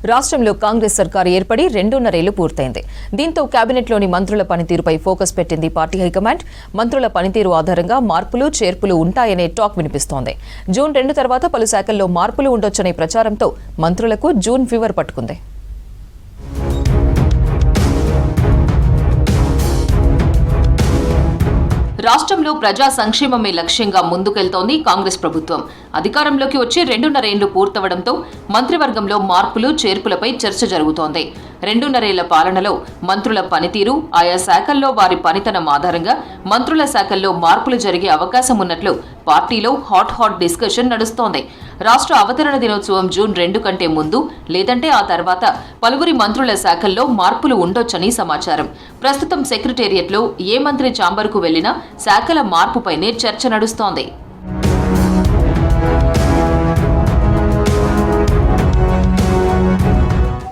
రాష్ట్రంలో కాంగ్రెస్ సర్కారు ఏర్పడి 2.5 ఏళ్లు పూర్తయింది. దీంతో కేబినెట్లోని మంత్రుల పనితీరుపై ఫోకస్ పెట్టింది పార్టీ హైకమాండ్. మంత్రుల పనితీరు ఆధారంగా మార్పులు చేర్పులు ఉంటాయనే టాక్ వినిపిస్తోంది. జూన్ 2 తర్వాత పలు శాఖల్లో మార్పులు ఉండొచ్చనే ప్రచారంతో మంత్రులకు జూన్ ఫీవర్ పట్టుకుంది. రాష్ట్రంలో ప్రజా సంక్షేమమే లక్ష్యంగా ముందుకెళ్తోంది కాంగ్రెస్ ప్రభుత్వం. అధికారంలోకి వచ్చి 2.5 ఏళ్లు పూర్తవడంతో మంత్రివర్గంలో మార్పులు చేర్పులపై చర్చ జరుగుతోంది. 2.5 ఏళ్ల పాలనలో మంత్రుల పనితీరు, ఆయా శాఖల్లో వారి పనితనం ఆధారంగా మంత్రుల శాఖల్లో మార్పులు జరిగే అవకాశం ఉన్నట్లు పార్టీలో హాట్ డిస్కషన్ నడుస్తోంది. రాష్ట్ర అవతరణ దినోత్సవం జూన్ 2 కంటే ముందు లేదంటే ఆ తర్వాత పలువురి మంత్రుల శాఖల్లో మార్పులు ఉండొచ్చని సమాచారం. ప్రస్తుతం సెక్రటేరియట్లో ఏ మంత్రి ఛాంబర్కు వెళ్లినా శాఖల మార్పుపైనే చర్చ నడుస్తోంది.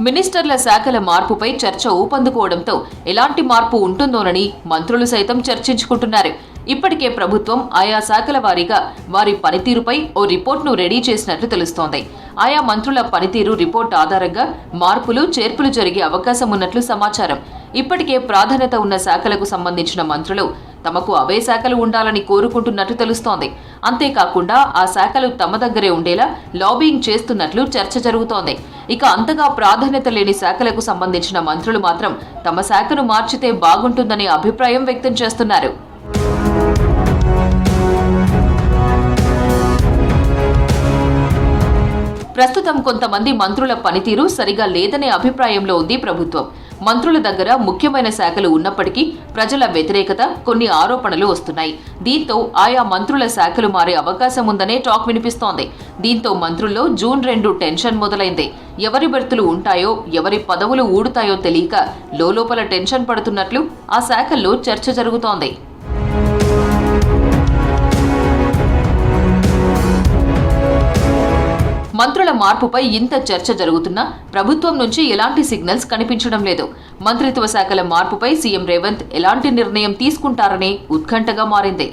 మినిస్టర్ల శాఖల మార్పుపై చర్చ ఊపందుకోవడంతో ఎలాంటి మార్పు ఉంటుందోనని మంత్రులు సైతం చర్చించుకుంటున్నారు. ఇప్పటికే ప్రభుత్వం ఆయా శాఖల వారీగా వారి పనితీరుపై ఓ రిపోర్ట్ను రెడీ చేసినట్లు తెలుస్తోంది. ఆయా మంత్రుల పనితీరు రిపోర్ట్ ఆధారంగా మార్పులు చేర్పులు జరిగే అవకాశం ఉన్నట్లు సమాచారం. ఇప్పటికే ప్రాధాన్యత ఉన్న శాఖలకు సంబంధించిన మంత్రులు తమకు అవే శాఖలు ఉండాలని కోరుకుంటున్నట్లు తెలుస్తోంది. అంతేకాకుండా ఆ శాఖలు తమ దగ్గరే ఉండేలా లాబింగ్ చేస్తున్నట్లు చర్చ జరుగుతోంది. ఇక అంతగా ప్రాధాన్యత లేని శాఖలకు సంబంధించిన మంత్రులు మాత్రం తమ శాఖను మార్చితే బాగుంటుందనే అభిప్రాయం వ్యక్తం చేస్తున్నారు. ప్రస్తుతం కొంతమంది మంత్రుల పనితీరు సరిగా లేదనే అభిప్రాయంలో ఉంది ప్రభుత్వం. మంత్రుల దగ్గర ముఖ్యమైన శాఖలు ఉన్నప్పటికీ ప్రజల వ్యతిరేకత, కొన్ని ఆరోపణలు వస్తున్నాయి. దీంతో ఆయా మంత్రుల శాఖలు మారే అవకాశం ఉందనే టాక్ వినిపిస్తోంది. దీంతో మంత్రుల్లో జూన్ 2 టెన్షన్ మొదలైంది. ఎవరి బెర్తులు ఉంటాయో, ఎవరి పదవులు ఊడుతాయో తెలియక లోలోపల టెన్షన్ పడుతున్నట్లు ఆ శాఖల్లో చర్చ జరుగుతోంది. మంత్రుల మార్పుపై ఇంత చర్చ జరుగుతున్నా ప్రభుత్వం నుంచి ఎలాంటి సిగ్నల్స్ కనిపించడం లేదు. మంత్రిత్వ శాఖల మార్పుపై సీఎం రేవంత్ ఎలాంటి నిర్ణయం తీసుకుంటారనే ఉత్కంఠగా మారింది.